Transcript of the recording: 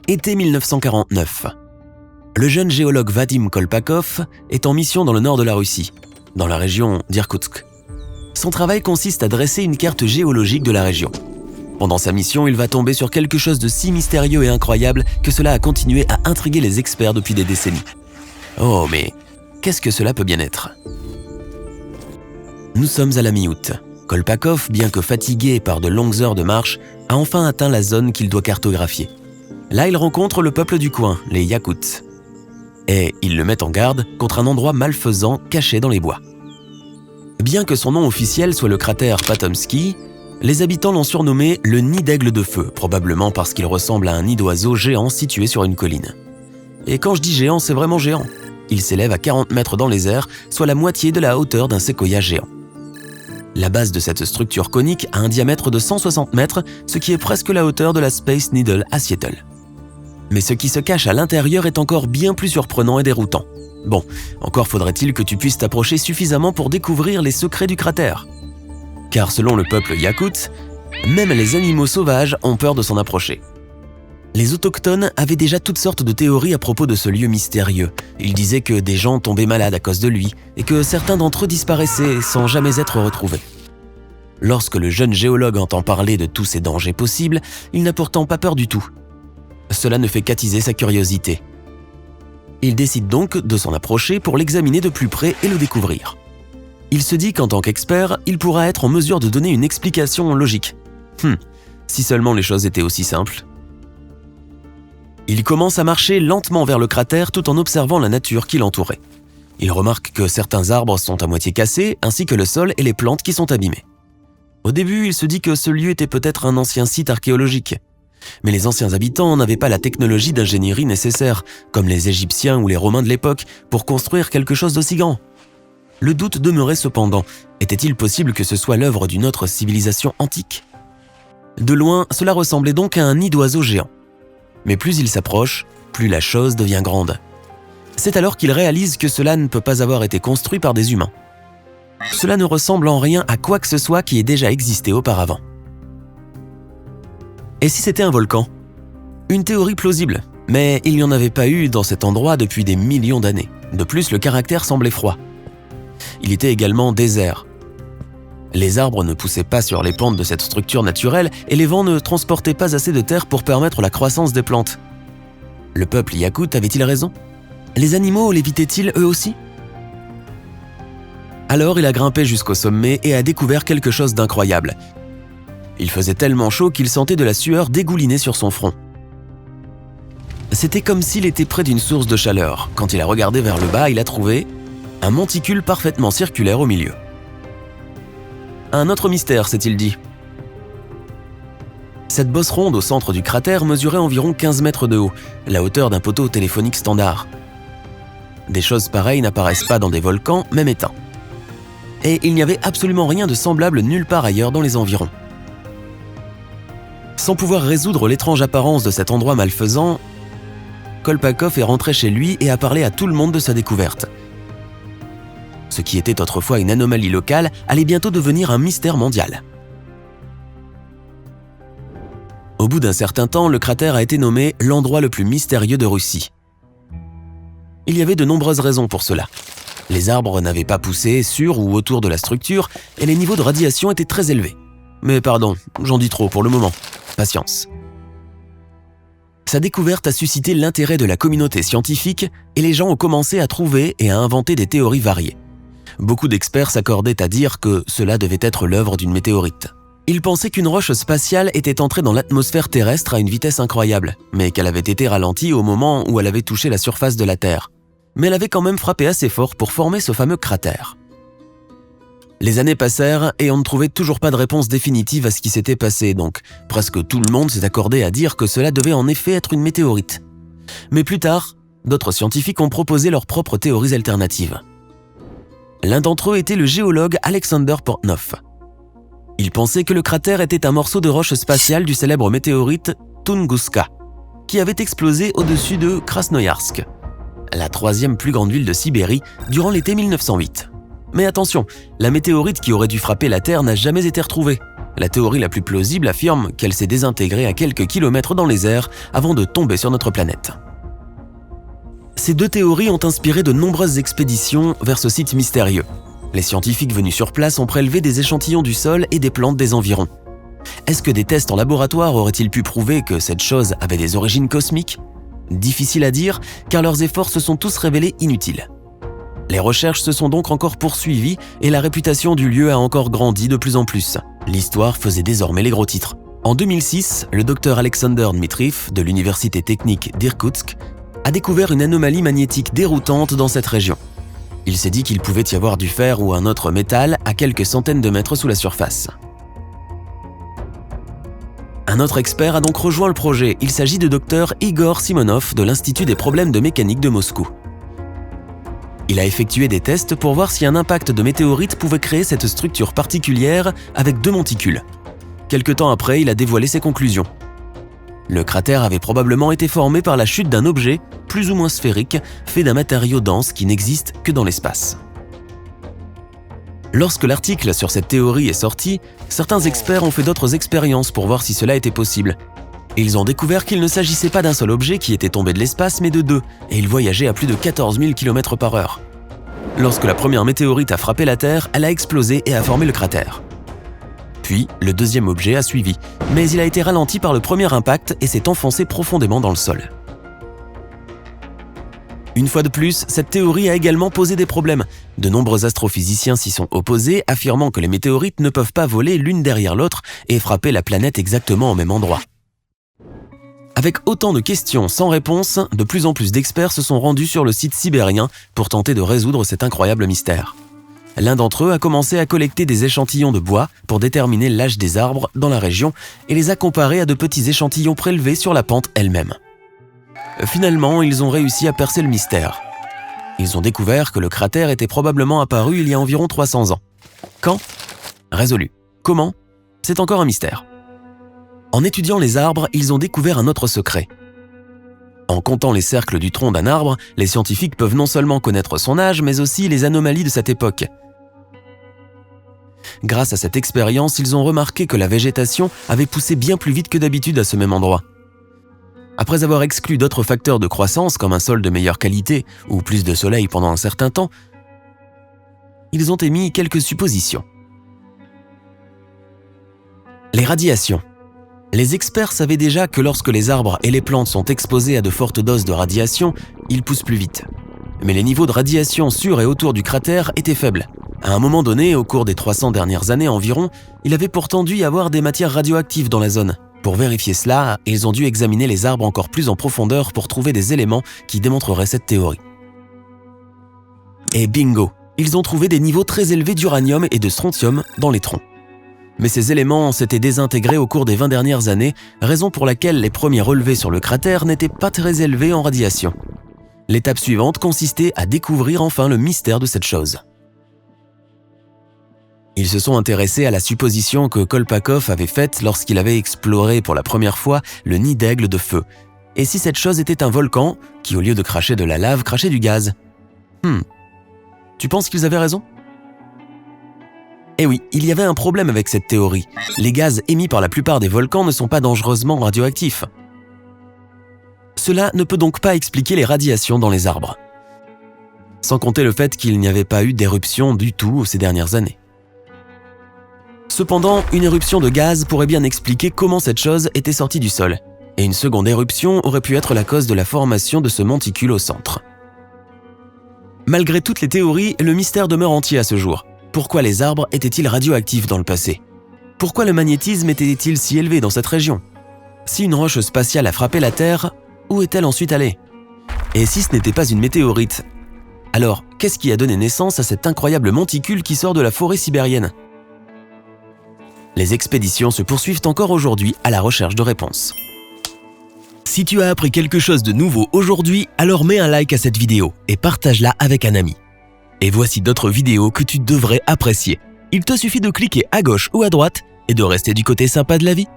Été 1949. Le jeune géologue Vadim Kolpakov est en mission dans le nord de la Russie, dans la région d'Irkoutsk. Son travail consiste à dresser une carte géologique de la région. Pendant sa mission, il va tomber sur quelque chose de si mystérieux et incroyable que cela a continué à intriguer les experts depuis des décennies. Oh, mais qu'est-ce que cela peut bien être ? Nous sommes à la mi-août. Kolpakov, bien que fatigué par de longues heures de marche, a enfin atteint la zone qu'il doit cartographier. Là, il rencontre le peuple du coin, les Yakoutes. Et il le met en garde contre un endroit malfaisant caché dans les bois. Bien que son nom officiel soit le cratère Patomsky, les habitants l'ont surnommé le nid d'aigle de feu, probablement parce qu'il ressemble à un nid d'oiseau géant situé sur une colline. Et quand je dis géant, c'est vraiment géant. Il s'élève à 40 mètres dans les airs, soit la moitié de la hauteur d'un séquoia géant. La base de cette structure conique a un diamètre de 160 mètres, ce qui est presque la hauteur de la Space Needle à Seattle. Mais ce qui se cache à l'intérieur est encore bien plus surprenant et déroutant. Bon, encore faudrait-il que tu puisses t'approcher suffisamment pour découvrir les secrets du cratère. Car selon le peuple yakoute, même les animaux sauvages ont peur de s'en approcher. Les autochtones avaient déjà toutes sortes de théories à propos de ce lieu mystérieux. Ils disaient que des gens tombaient malades à cause de lui et que certains d'entre eux disparaissaient sans jamais être retrouvés. Lorsque le jeune géologue entend parler de tous ces dangers possibles, il n'a pourtant pas peur du tout. Cela ne fait qu'attiser sa curiosité. Il décide donc de s'en approcher pour l'examiner de plus près et le découvrir. Il se dit qu'en tant qu'expert, il pourra être en mesure de donner une explication logique. Si seulement les choses étaient aussi simples. Il commence à marcher lentement vers le cratère tout en observant la nature qui l'entourait. Il remarque que certains arbres sont à moitié cassés, ainsi que le sol et les plantes qui sont abîmées. Au début, il se dit que ce lieu était peut-être un ancien site archéologique. Mais les anciens habitants n'avaient pas la technologie d'ingénierie nécessaire, comme les Égyptiens ou les Romains de l'époque, pour construire quelque chose d'aussi grand. Le doute demeurait cependant. Était-il possible que ce soit l'œuvre d'une autre civilisation antique ? De loin, cela ressemblait donc à un nid d'oiseaux géant. Mais plus il s'approche, plus la chose devient grande. C'est alors qu'il réalise que cela ne peut pas avoir été construit par des humains. Cela ne ressemble en rien à quoi que ce soit qui ait déjà existé auparavant. Et si c'était un volcan ? Une théorie plausible, mais il n'y en avait pas eu dans cet endroit depuis des millions d'années. De plus, le caractère semblait froid. Il était également désert. Les arbres ne poussaient pas sur les pentes de cette structure naturelle et les vents ne transportaient pas assez de terre pour permettre la croissance des plantes. Le peuple yakoute avait-il raison ? Les animaux l'évitaient-ils eux aussi ? Alors il a grimpé jusqu'au sommet et a découvert quelque chose d'incroyable. Il faisait tellement chaud qu'il sentait de la sueur dégouliner sur son front. C'était comme s'il était près d'une source de chaleur. Quand il a regardé vers le bas, il a trouvé un monticule parfaitement circulaire au milieu. Un autre mystère, s'est-il dit. Cette bosse ronde au centre du cratère mesurait environ 15 mètres de haut, la hauteur d'un poteau téléphonique standard. Des choses pareilles n'apparaissent pas dans des volcans, même éteints. Et il n'y avait absolument rien de semblable nulle part ailleurs dans les environs. Sans pouvoir résoudre l'étrange apparence de cet endroit malfaisant, Kolpakov est rentré chez lui et a parlé à tout le monde de sa découverte. Ce qui était autrefois une anomalie locale allait bientôt devenir un mystère mondial. Au bout d'un certain temps, le cratère a été nommé l'endroit le plus mystérieux de Russie. Il y avait de nombreuses raisons pour cela. Les arbres n'avaient pas poussé sur ou autour de la structure et les niveaux de radiation étaient très élevés. Mais pardon, j'en dis trop pour le moment. Patience. Sa découverte a suscité l'intérêt de la communauté scientifique et les gens ont commencé à trouver et à inventer des théories variées. Beaucoup d'experts s'accordaient à dire que cela devait être l'œuvre d'une météorite. Ils pensaient qu'une roche spatiale était entrée dans l'atmosphère terrestre à une vitesse incroyable, mais qu'elle avait été ralentie au moment où elle avait touché la surface de la Terre. Mais elle avait quand même frappé assez fort pour former ce fameux cratère. Les années passèrent et on ne trouvait toujours pas de réponse définitive à ce qui s'était passé, donc presque tout le monde s'est accordé à dire que cela devait en effet être une météorite. Mais plus tard, d'autres scientifiques ont proposé leurs propres théories alternatives. L'un d'entre eux était le géologue Alexander Portnoy. Il pensait que le cratère était un morceau de roche spatiale du célèbre météorite Tunguska, qui avait explosé au-dessus de Krasnoïarsk, la troisième plus grande ville de Sibérie, durant l'été 1908. Mais attention, la météorite qui aurait dû frapper la Terre n'a jamais été retrouvée. La théorie la plus plausible affirme qu'elle s'est désintégrée à quelques kilomètres dans les airs avant de tomber sur notre planète. Ces deux théories ont inspiré de nombreuses expéditions vers ce site mystérieux. Les scientifiques venus sur place ont prélevé des échantillons du sol et des plantes des environs. Est-ce que des tests en laboratoire auraient-ils pu prouver que cette chose avait des origines cosmiques ? Difficile à dire, car leurs efforts se sont tous révélés inutiles. Les recherches se sont donc encore poursuivies et la réputation du lieu a encore grandi de plus en plus. L'histoire faisait désormais les gros titres. En 2006, le docteur Alexander Dmitriev de l'université technique d'Irkoutsk a découvert une anomalie magnétique déroutante dans cette région. Il s'est dit qu'il pouvait y avoir du fer ou un autre métal à quelques centaines de mètres sous la surface. Un autre expert a donc rejoint le projet. Il s'agit du docteur Igor Simonov de l'Institut des problèmes de mécanique de Moscou. Il a effectué des tests pour voir si un impact de météorite pouvait créer cette structure particulière avec deux monticules. Quelque temps après, il a dévoilé ses conclusions. Le cratère avait probablement été formé par la chute d'un objet, plus ou moins sphérique, fait d'un matériau dense qui n'existe que dans l'espace. Lorsque l'article sur cette théorie est sorti, certains experts ont fait d'autres expériences pour voir si cela était possible. Ils ont découvert qu'il ne s'agissait pas d'un seul objet qui était tombé de l'espace, mais de deux, et il voyageait à plus de 14 000 km/h. Lorsque la première météorite a frappé la Terre, elle a explosé et a formé le cratère. Puis, le deuxième objet a suivi, mais il a été ralenti par le premier impact et s'est enfoncé profondément dans le sol. Une fois de plus, cette théorie a également posé des problèmes. De nombreux astrophysiciens s'y sont opposés, affirmant que les météorites ne peuvent pas voler l'une derrière l'autre et frapper la planète exactement au même endroit. Avec autant de questions sans réponse, de plus en plus d'experts se sont rendus sur le site sibérien pour tenter de résoudre cet incroyable mystère. L'un d'entre eux a commencé à collecter des échantillons de bois pour déterminer l'âge des arbres dans la région et les a comparés à de petits échantillons prélevés sur la pente elle-même. Finalement, ils ont réussi à percer le mystère. Ils ont découvert que le cratère était probablement apparu il y a environ 300 ans. Quand ? Résolu. Comment ? C'est encore un mystère. En étudiant les arbres, ils ont découvert un autre secret. En comptant les cercles du tronc d'un arbre, les scientifiques peuvent non seulement connaître son âge, mais aussi les anomalies de cette époque. Grâce à cette expérience, ils ont remarqué que la végétation avait poussé bien plus vite que d'habitude à ce même endroit. Après avoir exclu d'autres facteurs de croissance comme un sol de meilleure qualité ou plus de soleil pendant un certain temps, ils ont émis quelques suppositions. Les radiations. Les experts savaient déjà que lorsque les arbres et les plantes sont exposés à de fortes doses de radiation, ils poussent plus vite. Mais les niveaux de radiation sur et autour du cratère étaient faibles. À un moment donné, au cours des 300 dernières années environ, il avait pourtant dû y avoir des matières radioactives dans la zone. Pour vérifier cela, ils ont dû examiner les arbres encore plus en profondeur pour trouver des éléments qui démontreraient cette théorie. Et bingo, ils ont trouvé des niveaux très élevés d'uranium et de strontium dans les troncs. Mais ces éléments s'étaient désintégrés au cours des 20 dernières années, raison pour laquelle les premiers relevés sur le cratère n'étaient pas très élevés en radiation. L'étape suivante consistait à découvrir enfin le mystère de cette chose. Ils se sont intéressés à la supposition que Kolpakov avait faite lorsqu'il avait exploré pour la première fois le nid d'aigle de feu. Et si cette chose était un volcan qui, au lieu de cracher de la lave, crachait du gaz ? Tu penses qu'ils avaient raison ? Eh oui, il y avait un problème avec cette théorie. Les gaz émis par la plupart des volcans ne sont pas dangereusement radioactifs. Cela ne peut donc pas expliquer les radiations dans les arbres. Sans compter le fait qu'il n'y avait pas eu d'éruption du tout ces dernières années. Cependant, une éruption de gaz pourrait bien expliquer comment cette chose était sortie du sol, et une seconde éruption aurait pu être la cause de la formation de ce monticule au centre. Malgré toutes les théories, le mystère demeure entier à ce jour. Pourquoi les arbres étaient-ils radioactifs dans le passé ? Pourquoi le magnétisme était-il si élevé dans cette région ? Si une roche spatiale a frappé la Terre, où est-elle ensuite allée ? Et si ce n'était pas une météorite ? Alors, qu'est-ce qui a donné naissance à cet incroyable monticule qui sort de la forêt sibérienne ? Les expéditions se poursuivent encore aujourd'hui à la recherche de réponses. Si tu as appris quelque chose de nouveau aujourd'hui, alors mets un like à cette vidéo et partage-la avec un ami. Et voici d'autres vidéos que tu devrais apprécier. Il te suffit de cliquer à gauche ou à droite et de rester du côté sympa de la vie.